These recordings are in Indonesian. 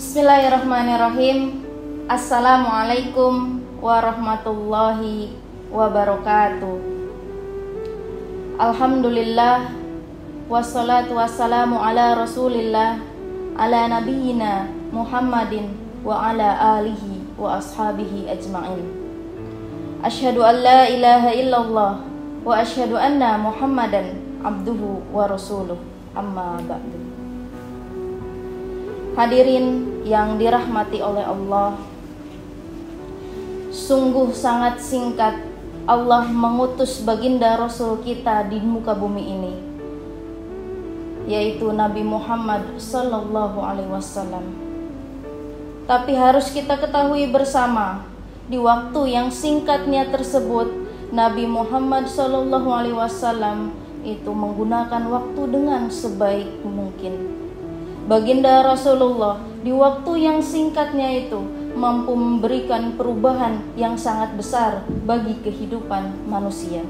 Bismillahirrahmanirrahim. Assalamualaikum warahmatullahi wabarakatuh. Alhamdulillah, wassalatu wassalamu ala rasulillah, ala nabiyyina Muhammadin wa ala alihi wa ashabihi ajma'in. Asyhadu an la ilaha illallah wa asyhadu anna Muhammadan abduhu wa rasuluh. Amma ba'du. Hadirin yang dirahmati oleh Allah, sungguh sangat singkat Allah mengutus baginda Rasul kita di muka bumi ini, yaitu Nabi Muhammad sallallahu alaihi wasallam. Tapi harus kita ketahui bersama, di waktu yang singkatnya tersebut, Nabi Muhammad sallallahu alaihi wasallam itu menggunakan waktu dengan sebaik mungkin. Baginda Rasulullah di waktu yang singkatnya itu mampu memberikan perubahan yang sangat besar bagi kehidupan manusia.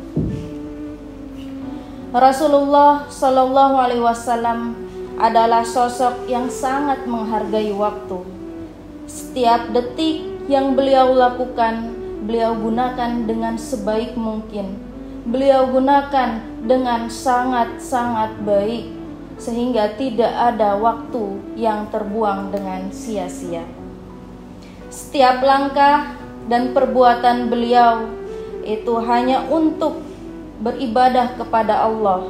Rasulullah Shallallahu Alaihi Wasallam adalah sosok yang sangat menghargai waktu. Setiap detik yang beliau lakukan, beliau gunakan dengan sebaik mungkin. Beliau gunakan dengan sangat-sangat baik, sehingga tidak ada waktu yang terbuang dengan sia-sia. Setiap langkah dan perbuatan beliau itu hanya untuk beribadah kepada Allah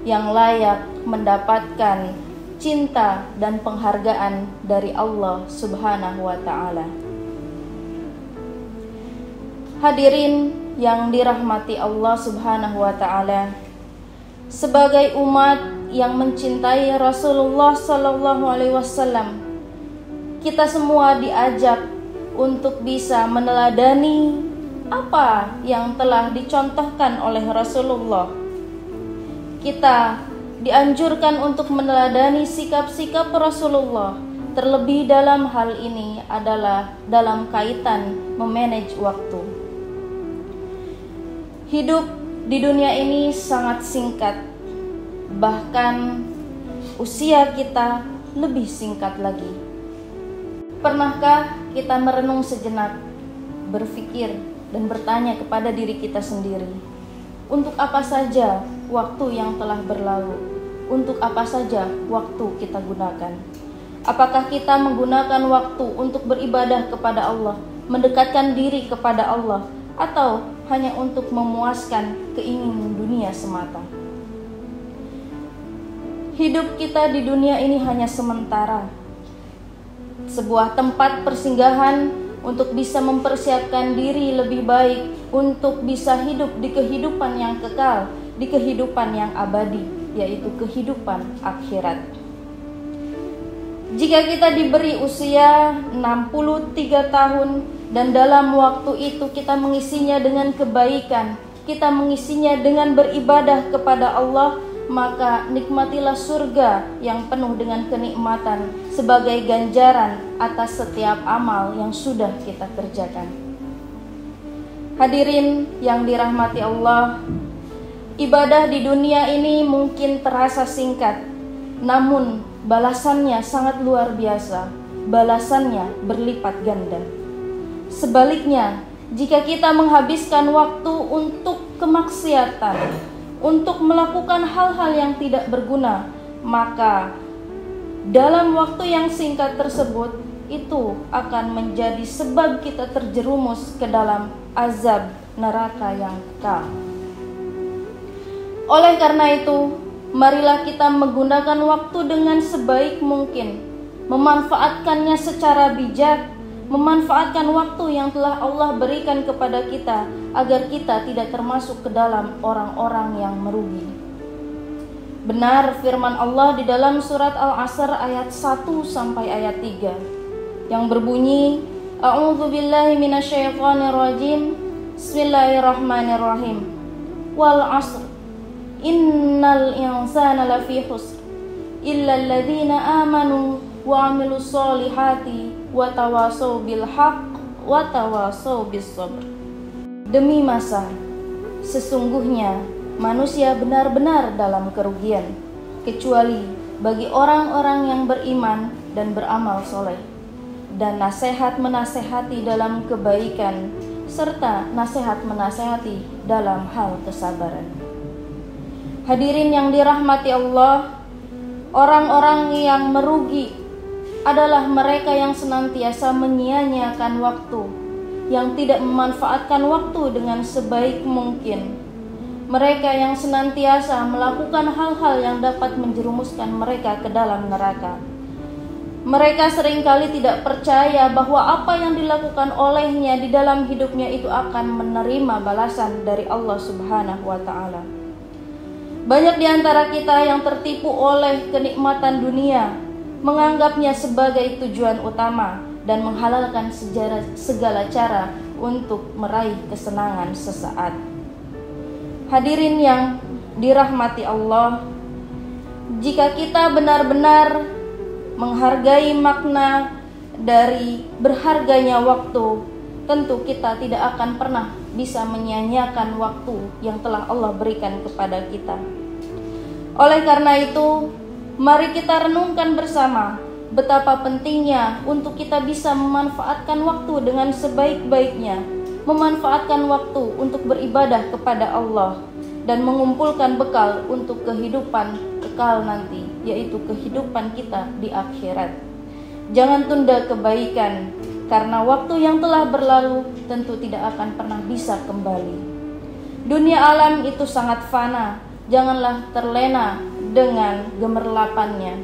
yang layak mendapatkan cinta dan penghargaan dari Allah Subhanahu wa ta'ala. Hadirin yang dirahmati Allah Subhanahu wa ta'ala, sebagai umat yang mencintai Rasulullah Sallallahu Alaihi Wasallam, kita semua diajak untuk bisa meneladani apa yang telah dicontohkan oleh Rasulullah. Kita dianjurkan untuk meneladani sikap-sikap Rasulullah, terlebih dalam hal ini adalah dalam kaitan memanage waktu. Hidup di dunia ini sangat singkat, bahkan usia kita lebih singkat lagi. Pernahkah kita merenung sejenak, berpikir dan bertanya kepada diri kita sendiri, untuk apa saja waktu yang telah berlalu? Untuk apa saja waktu kita gunakan? Apakah kita menggunakan waktu untuk beribadah kepada Allah, mendekatkan diri kepada Allah, atau hanya untuk memuaskan keinginan dunia semata? Hidup kita di dunia ini hanya sementara, sebuah tempat persinggahan untuk bisa mempersiapkan diri lebih baik, untuk bisa hidup di kehidupan yang kekal, di kehidupan yang abadi, yaitu kehidupan akhirat. Jika kita diberi usia 63 tahun dan dalam waktu itu kita mengisinya dengan kebaikan, kita mengisinya dengan beribadah kepada Allah, maka nikmatilah surga yang penuh dengan kenikmatan sebagai ganjaran atas setiap amal yang sudah kita kerjakan. Hadirin yang dirahmati Allah, ibadah di dunia ini mungkin terasa singkat, namun balasannya sangat luar biasa, balasannya berlipat ganda. Sebaliknya, jika kita menghabiskan waktu untuk kemaksiatan, untuk melakukan hal-hal yang tidak berguna, maka dalam waktu yang singkat tersebut itu akan menjadi sebab kita terjerumus ke dalam azab neraka yang kekal. Oleh karena itu, marilah kita menggunakan waktu dengan sebaik mungkin, memanfaatkannya secara bijak, memanfaatkan waktu yang telah Allah berikan kepada kita agar kita tidak termasuk ke dalam orang-orang yang merugi. Benar firman Allah di dalam surat Al-Asr ayat 1 sampai ayat 3 yang berbunyi, A'udzubillahi minasyaitonirrajim, Bismillahirrahmanirrahim. Wal 'asr, innal insana lafi khusr, illa alladzina amanu wa 'amilus solihati wa tawasaw bil haqq wa tawasaw bis sabr. Demi masa, sesungguhnya manusia benar-benar dalam kerugian, kecuali bagi orang-orang yang beriman dan beramal soleh, dan nasihat menasehati dalam kebaikan, serta nasihat menasehati dalam hal kesabaran. Hadirin yang dirahmati Allah, orang-orang yang merugi adalah mereka yang senantiasa menyia-nyiakan waktu, yang tidak memanfaatkan waktu dengan sebaik mungkin. Mereka yang senantiasa melakukan hal-hal yang dapat menjerumuskan mereka ke dalam neraka. Mereka seringkali tidak percaya bahwa apa yang dilakukan olehnya di dalam hidupnya itu akan menerima balasan dari Allah Subhanahu wa Ta'ala. Banyak di antara kita yang tertipu oleh kenikmatan dunia, menganggapnya sebagai tujuan utama, dan menghalalkan segala cara untuk meraih kesenangan sesaat. Hadirin yang dirahmati Allah, jika kita benar-benar menghargai makna dari berharganya waktu, tentu kita tidak akan pernah bisa menyia-nyiakan waktu yang telah Allah berikan kepada kita. Oleh karena itu, mari kita renungkan bersama betapa pentingnya untuk kita bisa memanfaatkan waktu dengan sebaik-baiknya, memanfaatkan waktu untuk beribadah kepada Allah, dan mengumpulkan bekal untuk kehidupan kekal nanti, yaitu kehidupan kita di akhirat. Jangan tunda kebaikan, karena waktu yang telah berlalu tentu tidak akan pernah bisa kembali. Dunia alam itu sangat fana, janganlah terlena dengan gemerlapannya.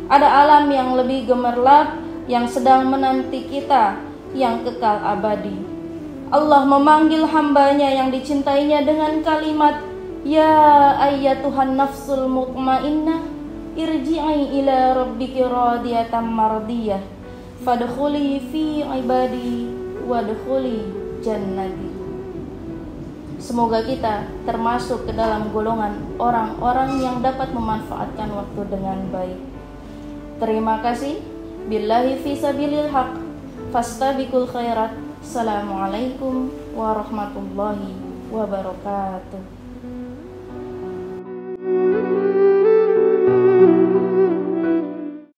Ada alam yang lebih gemerlap yang sedang menanti kita, yang kekal abadi. Allah memanggil hambanya yang dicintainya dengan kalimat, "Ya ayyatuhan nafsul mutmainnah, irji'i ila rabbiki radiyatan mardiyah, fadkhuli fi ibadi wadkhuli jannati." Semoga kita termasuk ke dalam golongan orang-orang yang dapat memanfaatkan waktu dengan baik. Terima kasih. Billahi fi sabilil haq, fastabiqul khairat. Assalamualaikum warahmatullahi wabarakatuh.